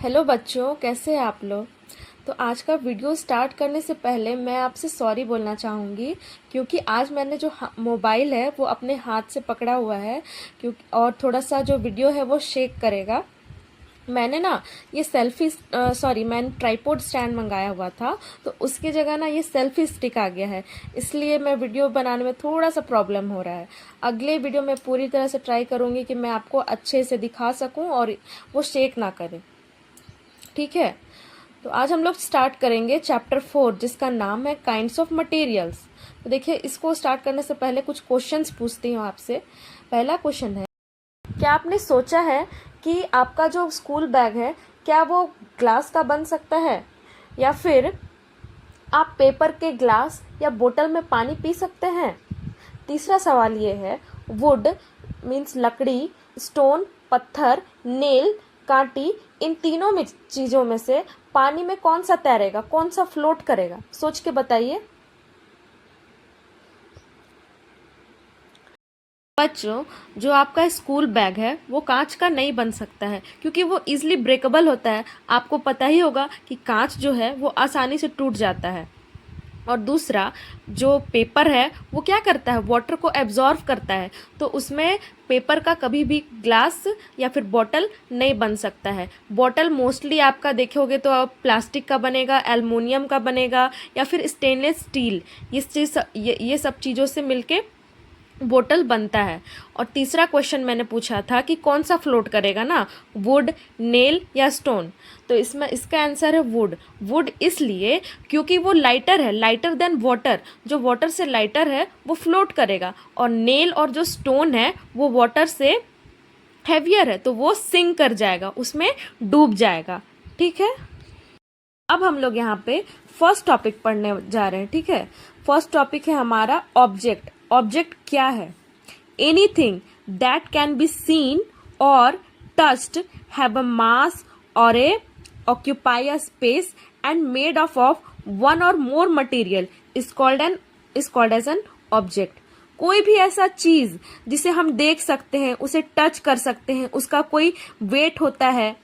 Hello बच्चों, कैसे हैं आप लोग। तो आज का वीडियो स्टार्ट करने से पहले मैं आपसे सॉरी बोलना चाहूँगी, क्योंकि आज मैंने जो मोबाइल है वो अपने हाथ से पकड़ा हुआ है, क्योंकि और थोड़ा सा जो वीडियो है वो शेक करेगा। मैंने ना ये मैंने ट्राइपॉड स्टैंड मंगाया हुआ था, तो उसकी जगह ना ये सेल्फी स्टिक आ गया है, इसलिए मैं वीडियो बनाने में थोड़ा सा प्रॉब्लम हो रहा है। अगले वीडियो में पूरी तरह से ट्राई करूँगी कि मैं आपको अच्छे से दिखा सकूँ और वो शेक ना करे, ठीक है। तो आज हम लोग स्टार्ट करेंगे चैप्टर 4, जिसका नाम है काइंड्स ऑफ मटेरियल्स। तो देखिए, इसको स्टार्ट करने से पहले कुछ क्वेश्चंस पूछती हूँ आपसे। पहला क्वेश्चन है, क्या आपने सोचा है कि आपका जो स्कूल बैग है क्या वो ग्लास का बन सकता है, या फिर आप पेपर के ग्लास या बोतल में पानी पी सकते हैं। तीसरा सवाल ये है, वुड मीन्स लकड़ी, स्टोन पत्थर, नेल कांटी, इन तीनों में चीज़ों में से पानी में कौन सा तैरेगा, कौन सा फ्लोट करेगा, सोच के बताइए। बच्चों, जो आपका स्कूल बैग है वो कांच का नहीं बन सकता है, क्योंकि वो इजीली ब्रेकेबल होता है। आपको पता ही होगा कि कांच जो है वो आसानी से टूट जाता है। और दूसरा, जो पेपर है वो क्या करता है, वाटर को एब्जॉर्व करता है, तो उसमें पेपर का कभी भी ग्लास या फिर बॉटल नहीं बन सकता है। बॉटल मोस्टली आपका देखोगे तो प्लास्टिक का बनेगा, एल्युमिनियम का बनेगा, या फिर स्टेनलेस स्टील, ये सब चीज़ों से मिलके बोतल बनता है। और तीसरा क्वेश्चन मैंने पूछा था कि कौन सा फ्लोट करेगा ना, वुड, नेल या स्टोन। तो इसमें इसका आंसर है वुड। वुड इसलिए क्योंकि वो लाइटर है, लाइटर देन वाटर, जो वाटर से लाइटर है वो फ्लोट करेगा। और नेल और जो स्टोन है वो वाटर से हैवियर है, तो वो सिंक कर जाएगा, उसमें डूब जाएगा, ठीक है। अब हम लोग यहाँ पे फर्स्ट टॉपिक पढ़ने जा रहे हैं, ठीक है। फर्स्ट टॉपिक है हमारा ऑब्जेक्ट। ऑब्जेक्ट क्या है? Anything that can be seen or touched, have a mass or a occupy a space and made of one or more material is called as an object. कोई भी ऐसा चीज जिसे हम देख सकते हैं, उसे टच कर सकते हैं, उसका कोई वेट होता है,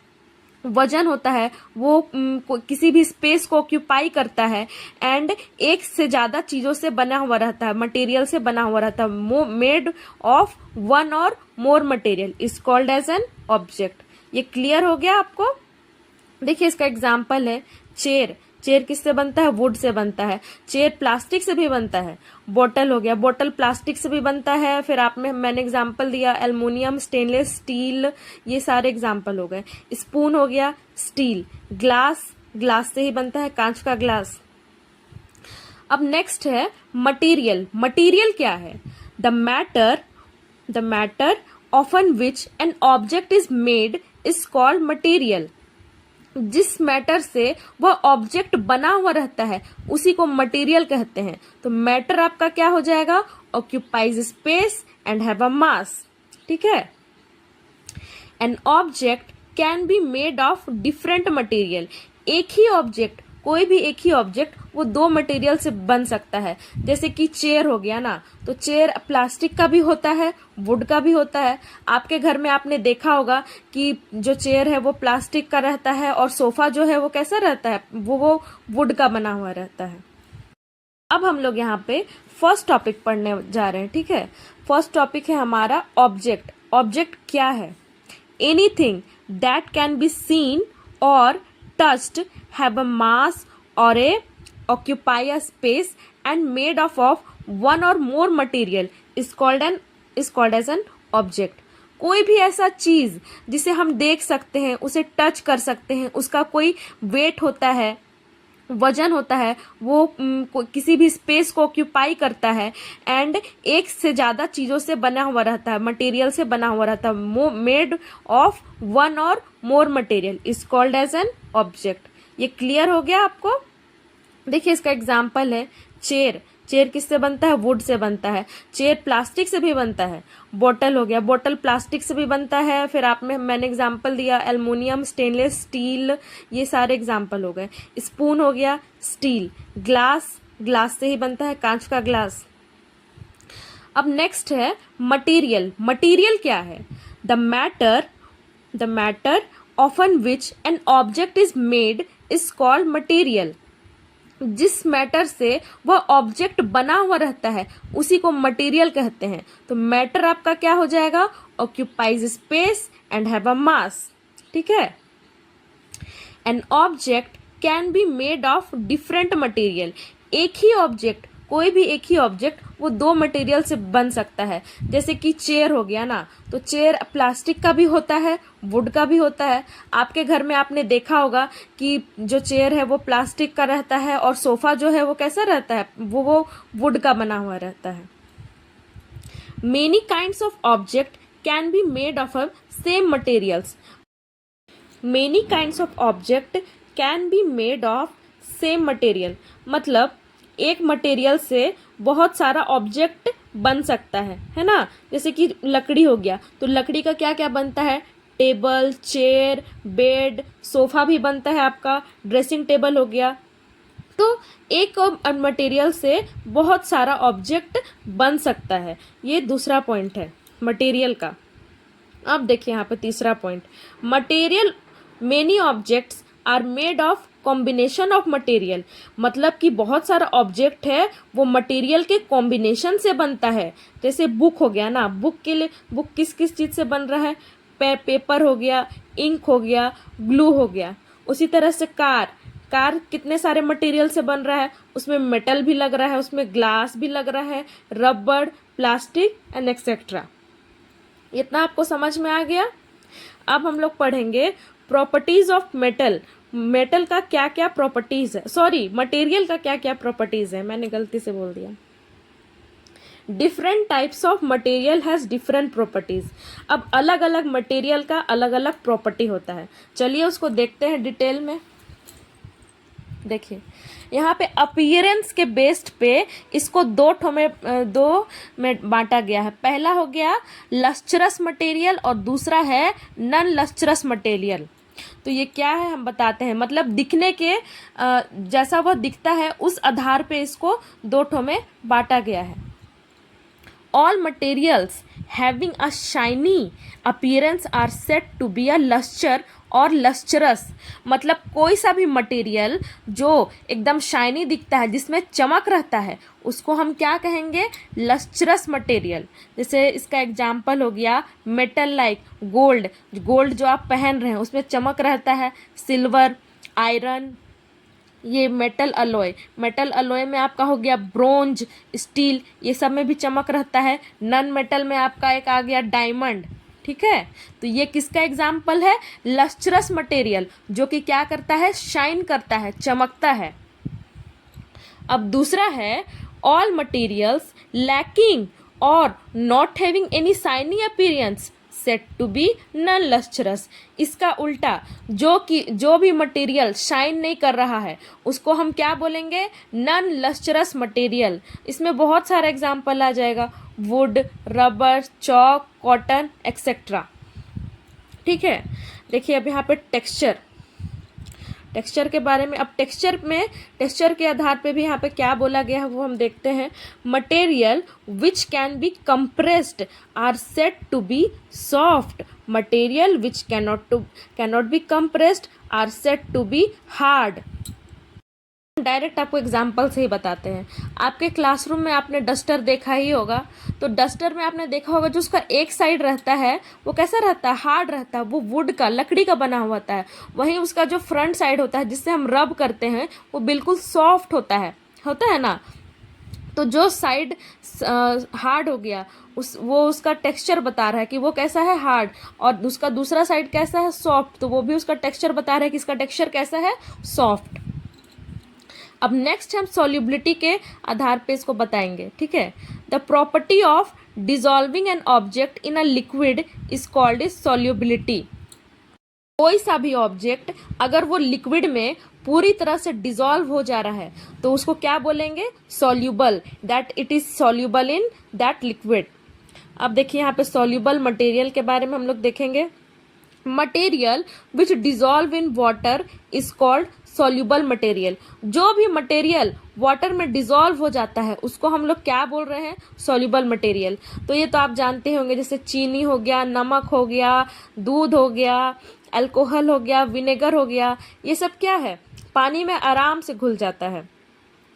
वजन होता है, वो किसी भी स्पेस को ऑक्यूपाई करता है, एंड एक से ज्यादा चीजों से बना हुआ रहता है, मटेरियल से बना हुआ रहता है, made of one or more material is called as an object. ये क्लियर हो गया आपको? देखिए, इसका एग्जाम्पल है चेयर। चेयर किससे बनता है? वुड से बनता है। चेयर प्लास्टिक से भी बनता है। बोतल हो गया, बोतल प्लास्टिक से भी बनता है। फिर मैंने एग्जाम्पल दिया एल्युमिनियम, स्टेनलेस स्टील, ये सारे एग्जाम्पल हो गए। स्पून हो गया स्टील। ग्लास, ग्लास से ही बनता है, कांच का ग्लास। अब नेक्स्ट है मटेरियल। मटेरियल क्या है? The matter on which an object is made is called material. जिस मैटर से वह ऑब्जेक्ट बना हुआ रहता है उसी को मटेरियल कहते हैं। तो मैटर आपका क्या हो जाएगा? Occupies space and have a mass, ठीक है। An object can be made of different material. एक ही ऑब्जेक्ट, कोई भी एक ही ऑब्जेक्ट वो दो मटेरियल से बन सकता है। जैसे कि चेयर हो गया ना, तो चेयर प्लास्टिक का भी होता है, वुड का भी होता है। आपके घर में आपने देखा होगा कि जो चेयर है वो प्लास्टिक का रहता है, और सोफा जो है वो कैसा रहता है, वो वुड का बना हुआ रहता है। अब हम लोग यहाँ पे फर्स्ट टॉपिक पढ़ने जा रहे हैं, ठीक है। फर्स्ट टॉपिक है हमारा ऑब्जेक्ट। ऑब्जेक्ट क्या है? Anything that can be seen और touched, have a mass or a occupy a space and made of one or more material is called as an object। कोई भी ऐसा चीज जिसे हम देख सकते हैं, उसे टच कर सकते हैं, उसका कोई वेट होता है, वजन होता है, वो किसी भी स्पेस को ऑक्यूपाई करता है, एंड एक से ज्यादा चीजों से बना हुआ रहता है, मटेरियल से बना हुआ रहता है, made of one or more material is called as an object. ये क्लियर हो गया आपको? देखिए, इसका एग्जाम्पल है चेयर। चेयर किससे बनता है? वुड से बनता है। चेयर प्लास्टिक से भी बनता है। बोतल हो गया, बोतल प्लास्टिक से भी बनता है। फिर मैंने एग्जाम्पल दिया एल्युमिनियम, स्टेनलेस स्टील, ये सारे एग्जाम्पल हो गए। स्पून हो गया स्टील। ग्लास, ग्लास से ही बनता है, कांच का ग्लास। अब नेक्स्ट है मटेरियल। मटेरियल क्या है? The matter often which an object is made is called material. जिस मैटर से वह ऑब्जेक्ट बना हुआ रहता है उसी को मटेरियल कहते हैं। तो मैटर आपका क्या हो जाएगा, occupies space and have a mass. ठीक है। An object can be made of different material. एक ही ऑब्जेक्ट, कोई भी एक ही ऑब्जेक्ट वो दो मटेरियल से बन सकता है। जैसे कि चेयर हो गया ना, तो चेयर प्लास्टिक का भी होता है, वुड का भी होता है। आपके घर में आपने देखा होगा कि जो चेयर है वो प्लास्टिक का रहता है और सोफा जो है वो कैसा रहता है, वो वुड का बना हुआ रहता है। Many kinds of object can be made of same materials. Many kinds of object can be made of same material, मतलब एक मटेरियल से बहुत सारा ऑब्जेक्ट बन सकता है ना। जैसे कि लकड़ी हो गया, तो लकड़ी का क्या क्या बनता है, टेबल, चेयर, बेड, सोफा भी बनता है आपका, ड्रेसिंग टेबल हो गया। तो एक मटेरियल से बहुत सारा ऑब्जेक्ट बन सकता है। ये दूसरा पॉइंट है मटेरियल का। अब देखिए यहाँ पे तीसरा point, material many objects are made of combination of material. मतलब कि बहुत सारा ऑब्जेक्ट है वो मटेरियल के कॉम्बिनेशन से बनता है। जैसे बुक हो गया ना, बुक के लिए बुक किस किस चीज़ से बन रहा है, पेपर हो गया, इंक हो गया, ग्लू हो गया। उसी तरह से कार कितने सारे मटेरियल से बन रहा है, उसमें मेटल भी लग रहा है, उसमें ग्लास भी लग रहा है, रबड़, प्लास्टिक एंड एक्सेट्रा। इतना आपको समझ में आ गया। अब हम लोग पढ़ेंगे प्रॉपर्टीज ऑफ मेटल। मेटल का क्या क्या प्रॉपर्टीज है, सॉरी मटेरियल का क्या क्या प्रॉपर्टीज है, मैंने गलती से बोल दिया। Different types of material has different properties. अब अलग अलग मटेरियल का अलग अलग प्रॉपर्टी होता है। चलिए उसको देखते हैं डिटेल में। देखिए यहाँ पे अपीयरेंस के बेस्ड पे इसको दो में बांटा गया है। पहला हो गया लस्ट्रस मटेरियल और दूसरा है नॉन लस्ट्रस मटेरियल। तो ये क्या है हम बताते हैं, मतलब दिखने के जैसा वह दिखता है उस आधार पे इसको दो ठो में बांटा गया है। All materials having a shiny appearance are said to be a lustre or lustrous. मतलब कोई सा भी मटेरियल जो एकदम शाइनी दिखता है, जिसमें चमक रहता है, उसको हम क्या कहेंगे, लस्ट्रस मटेरियल। जैसे इसका एग्जाम्पल हो गया मेटल लाइक गोल्ड जो आप पहन रहे हैं उसमें चमक रहता है, सिल्वर, आयरन, ये मेटल अलॉय में आपका हो गया ब्रोंज, स्टील, ये सब में भी चमक रहता है। नॉन मेटल में आपका एक आ गया डायमंड। ठीक है, तो ये किसका एग्जाम्पल है, लस्ट्रस मटेरियल, जो कि क्या करता है, शाइन करता है, चमकता है। अब दूसरा है all materials lacking or not having any shiny appearance set to be non lustrous. इसका उल्टा, जो भी मटेरियल शाइन नहीं कर रहा है उसको हम क्या बोलेंगे, नॉन लस्ट्रस मटेरियल। इसमें बहुत सारा एग्जाम्पल आ जाएगा, would, rubber, chalk, cotton etcetera. ठीक है, देखिए अब यहाँ पे टेक्सचर के बारे में। अब टेक्सचर के आधार पे भी यहाँ पे क्या बोला गया है वो हम देखते हैं। Material which can be compressed are said to be soft. Material which cannot be compressed are said to be hard. Direct आपको एग्जाम्पल से ही बताते हैं। आपके क्लासरूम में आपने डस्टर देखा ही होगा, तो डस्टर में आपने देखा होगा जो उसका एक साइड रहता है वो कैसा रहता है, हार्ड रहता है, वो वुड का, लकड़ी का बना हुआ होता है। वहीं उसका जो फ्रंट साइड होता है जिससे हम रब करते हैं वो बिल्कुल सॉफ्ट होता है ना। तो जो साइड हार्ड हो गया वो उसका टेक्सचर बता रहा है कि वो कैसा है, हार्ड, और उसका दूसरा साइड कैसा है, सॉफ्ट, तो वो भी उसका टेक्सचर बता रहा है कि इसका टेक्सचर कैसा है, सॉफ्ट। अब नेक्स्ट हम सॉल्युबिलिटी के आधार पे इसको बताएंगे। ठीक है, the property of dissolving an object in a liquid is called is solubility. कोई सा भी ऑब्जेक्ट अगर वो लिक्विड में पूरी तरह से डिसॉल्व हो जा रहा है तो उसको क्या बोलेंगे, soluble, that it is soluble in that liquid. अब देखिए यहाँ पे सॉल्युबल मटेरियल के बारे में हम लोग देखेंगे। Material which dissolve in water is called soluble material. जो भी मटेरियल वाटर में डिसॉल्व हो जाता है उसको हम लोग क्या बोल रहे हैं, सॉल्युबल मटेरियल। तो ये तो आप जानते होंगे, जैसे चीनी हो गया, नमक हो गया, दूध हो गया, अल्कोहल हो गया, विनेगर हो गया, ये सब क्या है, पानी में आराम से घुल जाता है।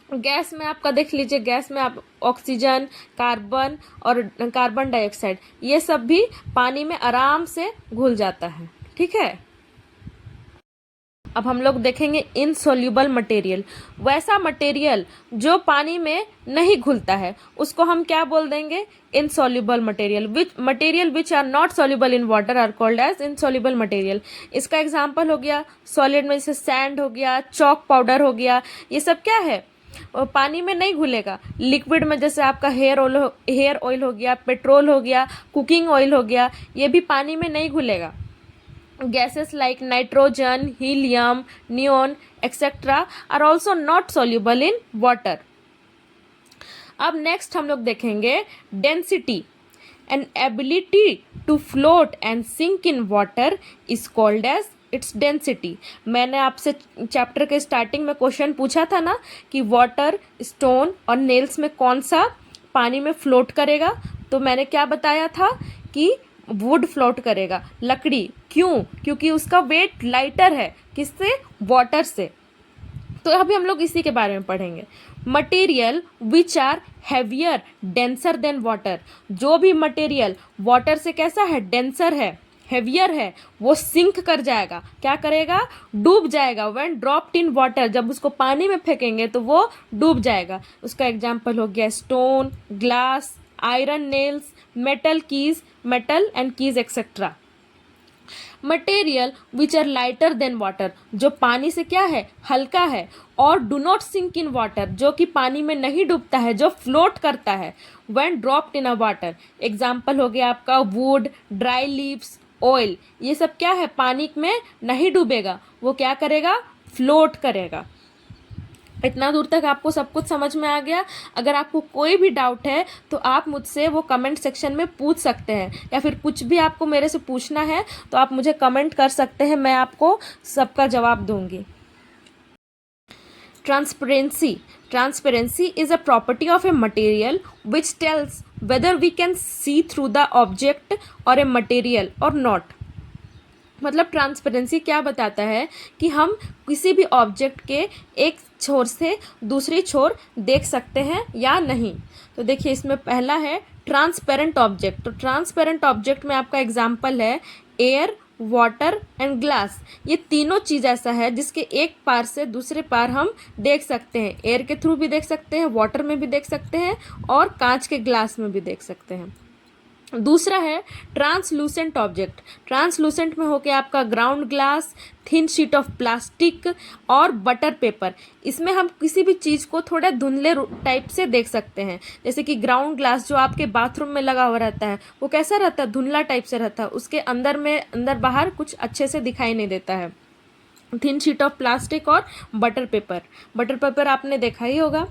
गैस में आपका देख लीजिए, गैस में आप ऑक्सीजन, कार्बन और कार्बन डाइऑक्साइड, ये सब भी पानी में आराम से घुल जाता है। ठीक है, अब हम लोग देखेंगे इनसॉल्युबल मटेरियल। वैसा मटेरियल जो पानी में नहीं घुलता है उसको हम क्या बोल देंगे, insoluble material. Which are not soluble in water are called as insoluble material. इसका एग्जांपल हो गया सॉलिड में, जैसे सैंड हो गया, चॉक पाउडर हो गया, ये सब क्या है, पानी में नहीं घुलेगा। लिक्विड में जैसे आपका हेयर ऑयल हो गया, पेट्रोल हो गया, कुकिंग ऑयल हो गया, ये भी पानी में नहीं घुलेगा। Gases like nitrogen, helium, neon, etc. are also not soluble in water. अब नेक्स्ट हम लोग देखेंगे density. An ability to float and sink in water is called as its density. मैंने आपसे चैप्टर के स्टार्टिंग में क्वेश्चन पूछा था ना कि वाटर, स्टोन और नेल्स में कौन सा पानी में फ्लोट करेगा, तो मैंने क्या बताया था कि वुड फ्लोट करेगा, लकड़ी। क्यों? क्योंकि उसका वेट लाइटर है, किससे, वाटर से। तो अभी हम लोग इसी के बारे में पढ़ेंगे। Material which are heavier denser than water. जो भी मटेरियल वाटर से कैसा है, डेंसर है, हैवियर है, वो सिंक कर जाएगा, क्या करेगा, डूब जाएगा। व्हेन ड्रॉप्ड इन वाटर, जब उसको पानी में फेंकेंगे तो वो डूब जाएगा। उसका एग्जाम्पल हो गया stone, glass, iron nails, metal and keys et cetera. Material which are lighter than water, जो पानी से क्या है, हल्का है, और do not sink in water, जो कि पानी में नहीं डूबता है, जो फ्लोट करता है। When dropped in a water, example हो गया आपका वुड, ड्राई लीव्स, ऑयल, ये सब क्या है, पानी में नहीं डूबेगा, वो क्या करेगा, फ्लोट करेगा। इतना दूर तक आपको सब कुछ समझ में आ गया। अगर आपको कोई भी डाउट है तो आप मुझसे वो कमेंट सेक्शन में पूछ सकते हैं, या फिर कुछ भी आपको मेरे से पूछना है तो आप मुझे कमेंट कर सकते हैं, मैं आपको सबका जवाब दूंगी। Transparency is a property of a material which tells whether we can see through the object or a material or not. मतलब ट्रांसपेरेंसी क्या बताता है कि हम किसी भी ऑब्जेक्ट के एक छोर से दूसरी छोर देख सकते हैं या नहीं। तो देखिए इसमें पहला है ट्रांसपेरेंट ऑब्जेक्ट। तो ट्रांसपेरेंट ऑब्जेक्ट में आपका एग्जांपल है एयर, वाटर एंड ग्लास। ये तीनों चीज़ ऐसा है जिसके एक पार से दूसरे पार हम देख सकते हैं। एयर के थ्रू भी देख सकते हैं, वाटर में भी देख सकते हैं, और कांच के ग्लास में भी देख सकते हैं। दूसरा है ट्रांसलूसेंट ऑब्जेक्ट। ट्रांसलूसेंट में हो गया आपका ground glass, thin sheet of plastic और बटर पेपर। इसमें हम किसी भी चीज़ को थोड़ा धुंधले टाइप से देख सकते हैं। जैसे कि ग्राउंड ग्लास जो आपके बाथरूम में लगा हुआ रहता है, वो कैसा रहता है, धुंधला टाइप से रहता है, उसके अंदर बाहर कुछ अच्छे से दिखाई नहीं देता है। थिन शीट ऑफ प्लास्टिक और बटर पेपर आपने देखा ही होगा।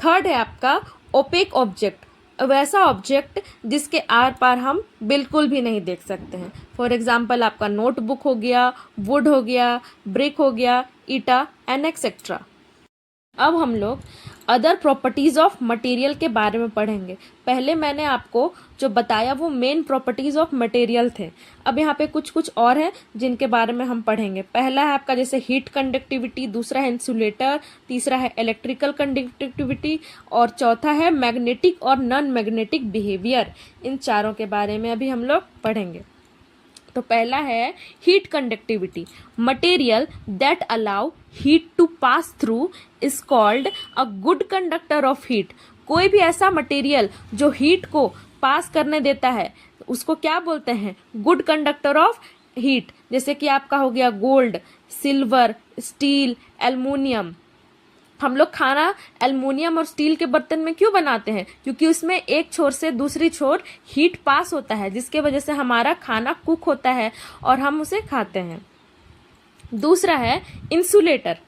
थर्ड है आपका ओपेक ऑब्जेक्ट। वैसा ऑब्जेक्ट जिसके आर पार हम बिल्कुल भी नहीं देख सकते हैं। फॉर एग्जाम्पल आपका नोटबुक हो गया, वुड हो गया, ब्रिक हो गया, ईटा एंड एक्सेट्रा। अब हम लोग अदर प्रॉपर्टीज़ ऑफ मटेरियल के बारे में पढ़ेंगे। पहले मैंने आपको जो बताया वो मेन प्रॉपर्टीज़ ऑफ मटेरियल थे। अब यहाँ पे कुछ और हैं जिनके बारे में हम पढ़ेंगे। पहला है आपका जैसे हीट कंडक्टिविटी, दूसरा है इंसुलेटर, तीसरा है इलेक्ट्रिकल कंडक्टिविटी, और चौथा है मैग्नेटिक और नॉन मैग्नेटिक बिहेवियर। इन चारों के बारे में अभी हम लोग पढ़ेंगे। तो पहला है heat conductivity. Material that allow heat to pass through is called a good conductor of heat. कोई भी ऐसा मटेरियल जो हीट को पास करने देता है उसको क्या बोलते हैं, गुड कंडक्टर ऑफ हीट। जैसे कि आपका हो गया गोल्ड, सिल्वर, स्टील, एल्युमिनियम। हम लोग खाना एल्युमिनियम और स्टील के बर्तन में क्यों बनाते हैं, क्योंकि उसमें एक छोर से दूसरी छोर हीट पास होता है, जिसके वजह से हमारा खाना कुक होता है और हम उसे खाते हैं। दूसरा है insulator.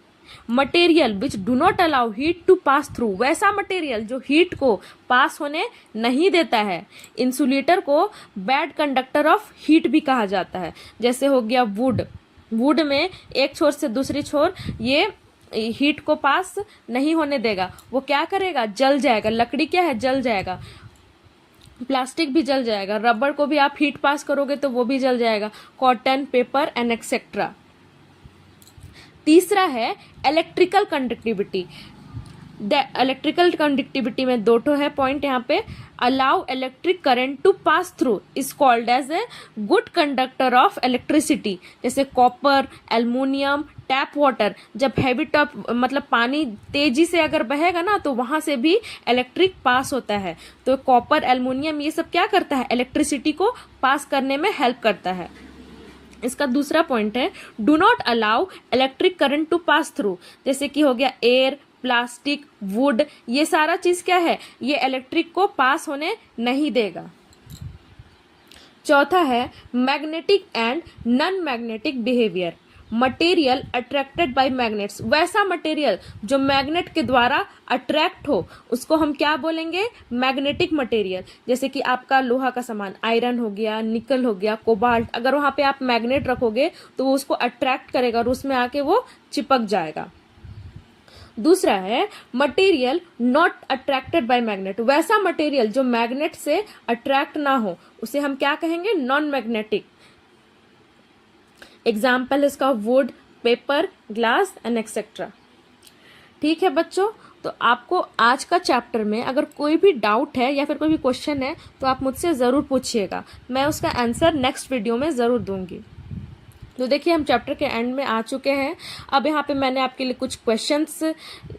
Material which do not allow heat to pass through. वैसा मटेरियल जो हीट को पास होने नहीं देता है। इंसुलेटर को बैड कंडक्टर ऑफ हीट भी कहा जाता है। जैसे हो गया वुड में एक छोर से दूसरी छोर ये हीट को पास नहीं होने देगा, वो क्या करेगा, जल जाएगा। लकड़ी क्या है, जल जाएगा। प्लास्टिक भी जल जाएगा, रबर को भी आप हीट पास करोगे तो वो भी जल जाएगा, कॉटन, पेपर एंड एक्सेट्रा। तीसरा है इलेक्ट्रिकल कंडक्टिविटी। इलेक्ट्रिकल कंडक्टिविटी में दो ठो है पॉइंट यहाँ पे। Allow electric current to pass through is called as a good conductor of electricity. जैसे कॉपर, एल्युमिनियम, टैप वाटर, जब हैवी टॉप मतलब पानी तेजी से अगर बहेगा ना तो वहां से भी इलेक्ट्रिक पास होता है। तो कॉपर, एल्युमिनियम ये सब क्या करता है, इलेक्ट्रिसिटी को पास करने में हेल्प करता है। इसका दूसरा पॉइंट है do not allow electric current to pass through. जैसे कि हो गया एयर, प्लास्टिक, वुड, ये सारा चीज क्या है, ये इलेक्ट्रिक को पास होने नहीं देगा। चौथा है magnetic and non magnetic behaviour. Material attracted by magnets, वैसा मटेरियल जो मैग्नेट के द्वारा अट्रैक्ट हो उसको हम क्या बोलेंगे, मैग्नेटिक मटेरियल। जैसे कि आपका लोहा का सामान, आयरन हो गया, निकल हो गया, कोबाल्ट, अगर वहां पे आप मैग्नेट रखोगे तो वो उसको अट्रैक्ट करेगा और उसमें आके वो चिपक जाएगा। दूसरा है material not attracted by magnet, वैसा मटेरियल जो मैग्नेट से अट्रैक्ट ना हो उसे हम क्या कहेंगे, नॉन मैग्नेटिक। एग्जाम्पल इसका would, paper, glass and etcetera. ठीक है बच्चों, तो आपको आज का चैप्टर में अगर कोई भी डाउट है या फिर कोई भी क्वेश्चन है तो आप मुझसे ज़रूर पूछिएगा, मैं उसका आंसर नेक्स्ट वीडियो में ज़रूर दूंगी। तो देखिए हम चैप्टर के एंड में आ चुके हैं। अब यहाँ पे मैंने आपके लिए कुछ क्वेश्चंस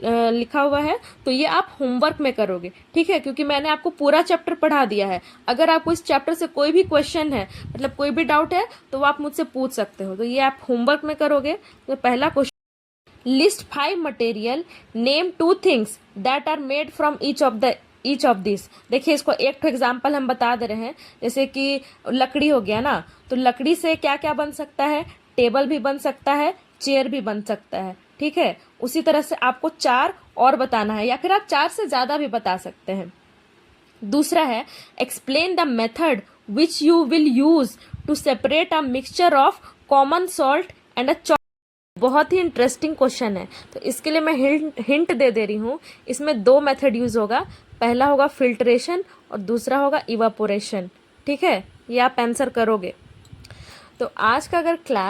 लिखा हुआ है, तो ये आप होमवर्क में करोगे, ठीक है, क्योंकि मैंने आपको पूरा चैप्टर पढ़ा दिया है। अगर आपको इस चैप्टर से कोई भी क्वेश्चन है, मतलब कोई भी डाउट है, तो वो आप मुझसे पूछ सकते हो। तो ये आप होमवर्क में करोगे। तो पहला question, list 5 material, name 2 things that are made from each of this. देखिए इसको एक तो एग्जाम्पल हम बता दे रहे हैं। जैसे कि लकड़ी हो गया ना, तो लकड़ी से क्या क्या बन सकता है, टेबल भी बन सकता है, चेयर भी बन सकता है, ठीक है। उसी तरह से आपको 4 और बताना है या फिर आप 4 से ज्यादा भी बता सकते हैं। दूसरा है explain the method which you will use to separate a mixture of common salt and a. बहुत ही इंटरेस्टिंग क्वेश्चन है, तो इसके लिए मैं हिंट दे रही हूँ। इसमें 2 मेथड यूज होगा, पहला होगा फिल्ट्रेशन और दूसरा होगा इवापोरेशन, ठीक है। ये आप आंसर करोगे। तो आज का अगर क्लास